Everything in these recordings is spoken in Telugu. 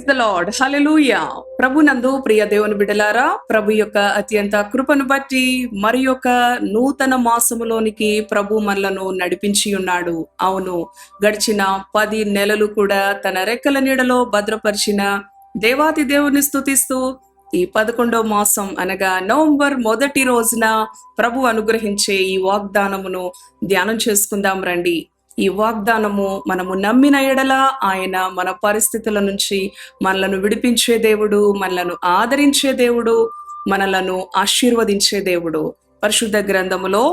The lord. హల్లెలూయా. ప్రభునందు ప్రియ దేవుని బిడ్డలారా, ప్రభు యొక్క అత్యంత కృపను బట్టి మరి యొక్క నూతన మాసములోనికి ప్రభు మనలను నడిపించి ఉన్నాడు. అవును, గడిచిన 10 నెలలు కూడా తన రెక్కల నీడలో భద్రపరిచిన దేవాతి దేవుని స్తుతిస్తూ ఈ 11వ మాసం అనగా నవంబర్ 1 రోజున ప్రభు అనుగ్రహించే ఈ వాగ్దానమును ధ్యానం చేసుకుందాం రండి. ఈ వాగ్దానము మనము నమ్మిన ఎడల ఆయన మన పరిస్థితుల నుంచి మనలను విడిపించే దేవుడు, మనలను ఆదరించే దేవుడు, మనలను ఆశీర్వదించే దేవుడు. పరిశుద్ధ గ్రంథములో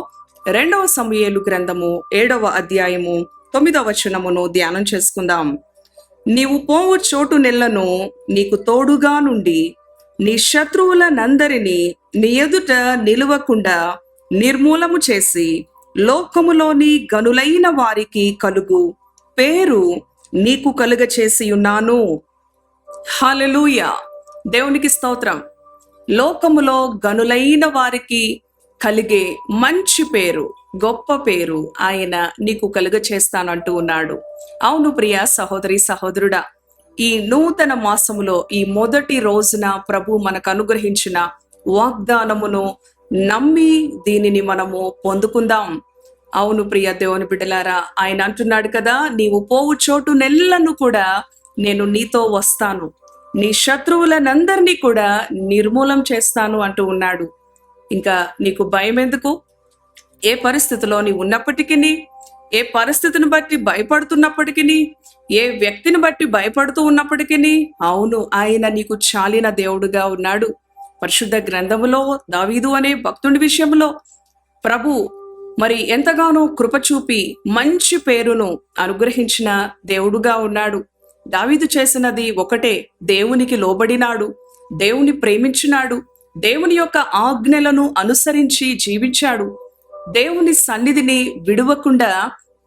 2వ సమూయేలు గ్రంథము 7వ అధ్యాయము 9వ వచనమును ధ్యానం చేసుకుందాం. నీవు పోవు చోటు నెలను నీకు తోడుగా నుండి నీ శత్రువులనందరినీ నీ ఎదుట నిలువకుండా నిర్మూలము చేసి లోకములోని గనులైన వారికి కలుగు పేరు నీకు కలుగ చేసి ఉన్నాను. హల్లెలూయా. దేవునికి స్తోత్రం. లోకములో గనులైన వారికి కలిగే మంచి పేరు, గొప్ప పేరు ఆయన నీకు కలుగ చేస్తానంటూ ఉన్నాడు. అవును ప్రియ సహోదరి సహోదరుడా, ఈ నూతన మాసములో ఈ మొదటి రోజున ప్రభు మనకు అనుగ్రహించిన వాగ్దానమును నమ్మి దీనిని మనము పొందుకుందాం. అవును ప్రియ దేవుని బిడ్డలారా, ఆయన అంటున్నాడు కదా, నీవు పోవు చోటు నెల్లను కూడా నేను నీతో వస్తాను, నీ శత్రువులనందరినీ కూడా నిర్మూలం చేస్తాను అంటూ ఉన్నాడు. ఇంకా నీకు భయం ఎందుకు? ఏ పరిస్థితిలో నీవు ఉన్నప్పటికీ, ఏ పరిస్థితిని బట్టి భయపడుతున్నప్పటికీ, ఏ వ్యక్తిని బట్టి భయపడుతూ ఉన్నప్పటికీ, అవును ఆయన నీకు చాలిన దేవుడుగా ఉన్నాడు. పరిశుద్ధ గ్రంథములో దావీదు అనే భక్తుడి విషయంలో ప్రభు మరి ఎంతగానో కృప చూపి మంచి పేరును అనుగ్రహించిన దేవుడుగా ఉన్నాడు. దావీదు చేసినది ఒకటే, దేవునికి లోబడినాడు, దేవుని ప్రేమించినాడు, దేవుని యొక్క ఆజ్ఞలను అనుసరించి జీవించాడు, దేవుని సన్నిధిని విడువకుండా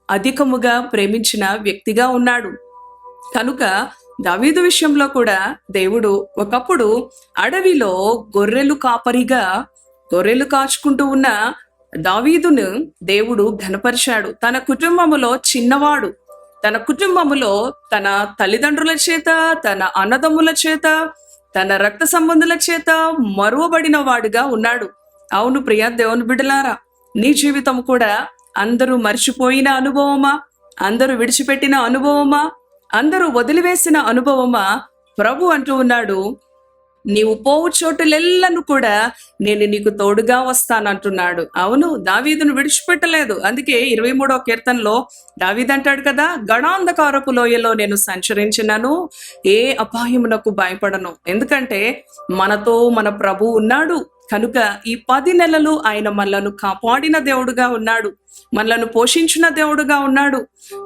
అధికముగా ప్రేమించిన వ్యక్తిగా ఉన్నాడు. కనుక దావీదు విషయంలో కూడా దేవుడు ఒకప్పుడు అడవిలో గొర్రెలు కాపరిగా గొర్రెలు కాచుకుంటూ ఉన్న దావీదును దేవుడు ఘనపరిచాడు. తన కుటుంబములో చిన్నవాడు, తన కుటుంబములో తన తల్లిదండ్రుల చేత, తన అన్నదమ్ముల చేత, తన రక్త సంబంధుల చేత మరువబడిన వాడుగా ఉన్నాడు. అవును ప్రియ దేవుని బిడ్డలారా, నీ జీవితం కూడా అందరూ మర్చిపోయిన అనుభవమా? అందరూ విడిచిపెట్టిన అనుభవమా? అందరూ వదిలివేసిన అనుభవమా? ప్రభు అంటూ ఉన్నాడు, నీవు పోవు చోటులెల్లను కూడా నేను నీకు తోడుగా వస్తానంటున్నాడు. అవును, దావీదును విడిచిపెట్టలేదు. అందుకే 23వ కీర్తనలో దావీదు అంటాడు కదా, గడాంధకారపు లోయలో నేను సంచరించినను ఏ అపాయమునకు భయపడను. ఎందుకంటే మనతో మన ప్రభు ఉన్నాడు. కనుక ఈ 10 నెలలు ఆయన మనలను కాపాడిన దేవుడుగా ఉన్నాడు, మనలను పోషించిన దేవుడుగా ఉన్నాడు.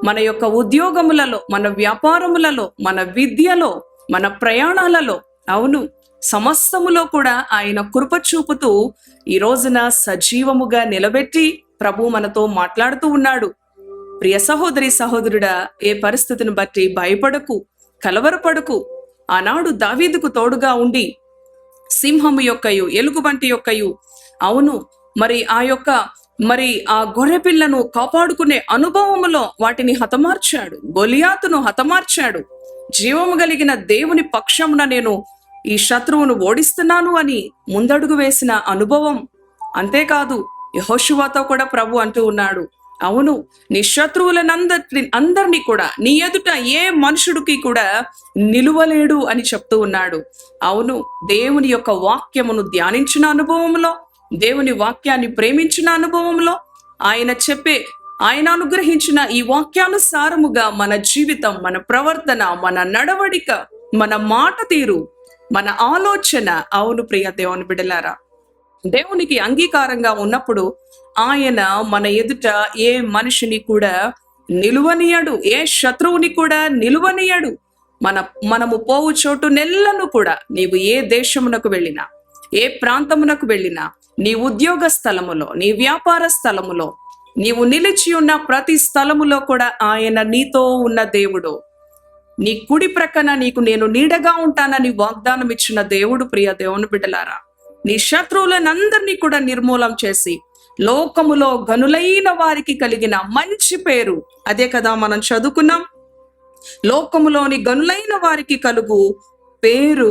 మన యొక్క ఉద్యోగములలో, మన వ్యాపారములలో, మన విద్యలో, మన ప్రయాణాలలో, అవును సమస్తములో కూడా ఆయన కృప చూపుతూ ఈ రోజున సజీవముగా నిలబెట్టి ప్రభు మనతో మాట్లాడుతూ ఉన్నాడు. ప్రియ సహోదరి సహోదరుడా, ఏ పరిస్థితిని బట్టి భయపడకు, కలవరపడకు. ఆనాడు దావీదుకు తోడుగా ఉండి సింహము యొక్కయు ఎలుగుబంటి యొక్కయు, అవును మరి ఆ గొర్రెపిల్లను కాపాడుకునే అనుభవములో వాటిని హతమార్చాడు, గొలియాతును హతమార్చాడు. జీవము కలిగిన దేవుని పక్షమున నేను ఈ శత్రువును ఓడిస్తున్నాను అని ముందడుగు వేసిన అనుభవం. అంతేకాదు యెహోషువతో కూడా ప్రభు అంటూ ఉన్నాడు, అవును నీ శత్రువులందరినీ కూడా నీ ఎదుట ఏ మనుషుడికి కూడా నిలువలేడు అని చెప్తూ ఉన్నాడు. అవును, దేవుని యొక్క వాక్యమును ధ్యానించిన అనుభవంలో, దేవుని వాక్యాన్ని ప్రేమించిన అనుభవంలో, ఆయన అనుగ్రహించిన ఈ వాక్యానుసారముగా మన జీవితం, మన ప్రవర్తన, మన నడవడిక, మన మాట తీరు, మన ఆలోచన, అవును ప్రియ దేవుని బిడ్డలారా, దేవునికి అంగీకారంగా ఉన్నప్పుడు ఆయన మన ఎదుట ఏ మనిషిని కూడా నిలువనీయడు, ఏ శత్రువుని కూడా నిలువనీయడు. మనము పోవు చోటు నెల్లను కూడా, నీవు ఏ దేశమునకు వెళ్ళినా, ఏ ప్రాంతమునకు వెళ్ళినా, నీ ఉద్యోగ స్థలములో, నీ వ్యాపార స్థలములో, నీవు నిలిచి ఉన్న ప్రతి స్థలములో కూడా ఆయన నీతో ఉన్న దేవుడు. నీ కుడి ప్రక్కన నీకు నేను నీడగా ఉంటానని వాగ్దానం ఇచ్చిన దేవుడు. ప్రియ దేవుని బిడ్డలారా, నీ శత్రువులనందరినీ కూడా నిర్మూలం చేసి లోకములో గనులైన వారికి కలిగిన మంచి పేరు, అదే కదా మనం చదువుకున్నాం, లోకములోని గనులైన వారికి కలుగు పేరు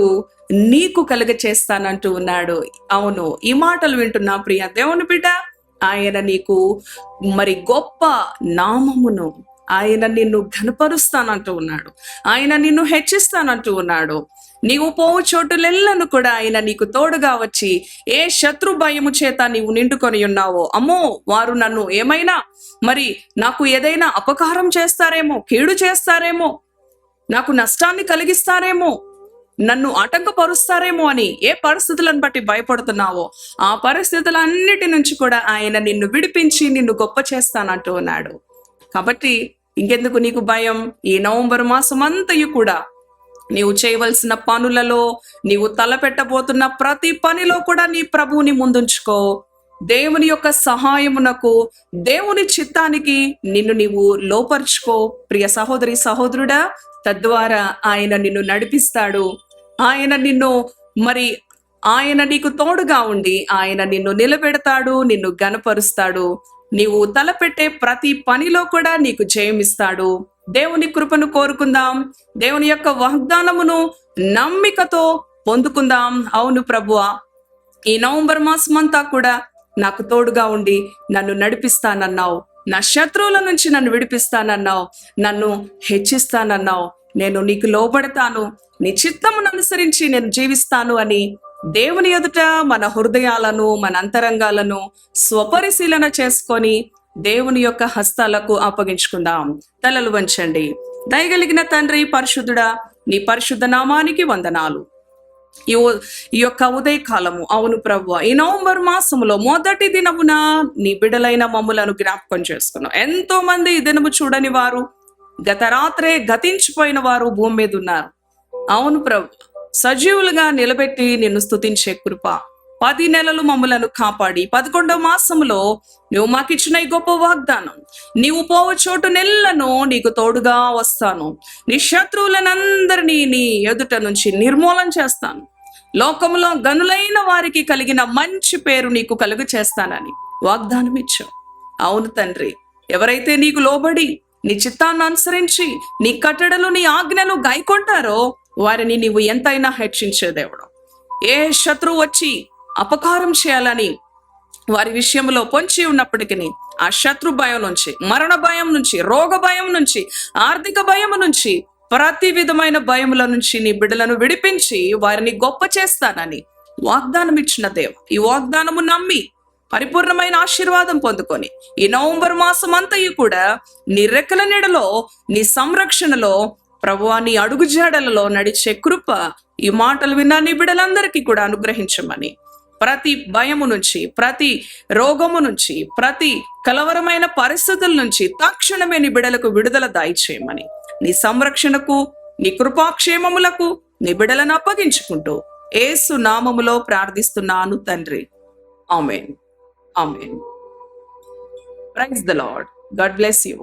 నీకు కలుగ చేస్తానంటూ ఉన్నాడు. అవును, ఈ మాటలు వింటున్నా ప్రియ దేవుని బిడ్డ, ఆయన నీకు మరి గొప్ప నామమును, ఆయన నిన్ను ఘనపరుస్తానంటూ ఉన్నాడు. ఆయన నిన్ను హెచ్చిస్తానంటూ ఉన్నాడు. నీవు పోవు చోటులెల్లను కూడా ఆయన నీకు తోడుగా వచ్చి, ఏ శత్రు భయము చేత నీవు నిండుకొని ఉన్నావో, అమ్మో వారు నన్ను ఏమైనా మరి నాకు ఏదైనా అపకారం చేస్తారేమో, కీడు చేస్తారేమో, నాకు నష్టాన్ని కలిగిస్తారేమో, నన్ను ఆటంకపరుస్తారేమో అని ఏ పరిస్థితులను బట్టి భయపడుతున్నావో, ఆ పరిస్థితులన్నిటి నుంచి కూడా ఆయన నిన్ను విడిపించి నిన్ను గొప్ప చేస్తానంటూ ఉన్నాడు. కాబట్టి ఇంకెందుకు నీకు భయం? ఈ నవంబర్ మాసం అంతయు కూడా నీవు చేయవలసిన పనులలో, నీవు తలపెట్టబోతున్న ప్రతి పనిలో కూడా నీ ప్రభువుని ముందుంచుకో. దేవుని యొక్క సహాయమునకు, దేవుని చిత్తానికి నిన్ను నీవు లోపరుచుకో ప్రియ సహోదరి సహోదరుడా. తద్వారా ఆయన నిన్ను నడిపిస్తాడు. ఆయన నీకు తోడుగా ఉండి ఆయన నిన్ను నిలబెడతాడు, నిన్ను ఘనపరుస్తాడు. నీవు తలపెట్టే ప్రతి పనిలో కూడా నీకు జయమిస్తాడు. దేవుని కృపను కోరుకుందాం. దేవుని యొక్క వాగ్దానమును నమ్మికతో పొందుకుందాం. అవును ప్రభువా, ఈ నవంబర్ మాసం అంతా కూడా నాకు తోడుగా ఉండి నన్ను నడిపిస్తానన్నావు, నా శత్రువుల నుంచి నన్ను విడిపిస్తానన్నావు, నన్ను హెచ్చిస్తానన్నావు. నేను నీకు లోబడతాను, నీ చిత్తమును అనుసరించి నేను జీవిస్తాను అని దేవుని ఎదుట మన హృదయాలను, మన అంతరంగాలను స్వపరిశీలన చేసుకొని దేవుని యొక్క హస్తాలకు అప్పగించుకుందాం. తలలు వంచండి. దయగలిగిన తండ్రి పరిశుద్ధుడా, నీ పరిశుద్ధ నామానికి వందనాలు. ఈ యొక్క ఉదయకాలము, అవును ప్రభువా, ఈ నవంబర్ మాసములో మొదటి దినమున నీ బిడ్డలైన మమ్ములను జ్ఞాపకం చేసుకున్నావు. ఎంతో మంది ఈ దినము చూడని వారు, గత రాత్రే గతించిపోయిన వారు భూమి మీద ఉన్నారు. అవును ప్రభు, సజీవులుగా నిలబెట్టి నిన్ను స్తుతించే కృప, 10 నెలలు మమ్మలను కాపాడి 11వ మాసములో నువ్వు మాకిచ్చిన ఈ గొప్ప వాగ్దానం, నీవు పోవు చోటు నెల్లను నీకు తోడుగా వస్తాను, నీ శత్రువులనందరినీ నీ ఎదుట నుంచి నిర్మూలన చేస్తాను, లోకములో గనులైన వారికి కలిగిన మంచి పేరు నీకు కలుగు చేస్తానని వాగ్దానం ఇచ్చావు. అవును తండ్రి, ఎవరైతే నీకు లోబడి నీ చిత్తాన్ని అనుసరించి నీ కట్టడలు, నీ ఆజ్ఞలు గైకొంటారో వారిని నీవు ఎంతైనా హెచ్చించే దేవుడు. ఏ శత్రువు వచ్చి అపకారం చేయాలని వారి విషయంలో పొంచి ఉన్నప్పటికీ ఆ శత్రు భయం నుంచి, మరణ భయం నుంచి, రోగ భయం నుంచి, ఆర్థిక భయం నుంచి, ప్రతి విధమైన భయముల నుంచి నీ బిడ్డలను విడిపించి వారిని గొప్ప చేస్తానని వాగ్దానం ఇచ్చిన దేవ, ఈ వాగ్దానము నమ్మి పరిపూర్ణమైన ఆశీర్వాదం పొందుకొని ఈ నవంబర్ మాసం అంతయు కూడా నీ రెక్కల నీడలో, నీ సంరక్షణలో ప్రభువా, నీ అడుగు జాడలలో నడిచే కృప ఈ మాటలు విన్నా నీ బిడ్డలందరికీ కూడా అనుగ్రహించమని, ప్రతి భయము నుంచి, ప్రతి రోగము నుంచి, ప్రతి కలవరమైన పరిస్థితుల నుంచి తక్షణమే నీ బిడ్డలకు విడుదల దయచేయమని, నీ సంరక్షణకు, నీ కృపాక్షేమములకు నీ బిడ్డలను అప్పగించుకుంటూ యేసు నామములో ప్రార్థిస్తున్నాను తండ్రి. Amen. Amen. Praise the Lord. God bless you.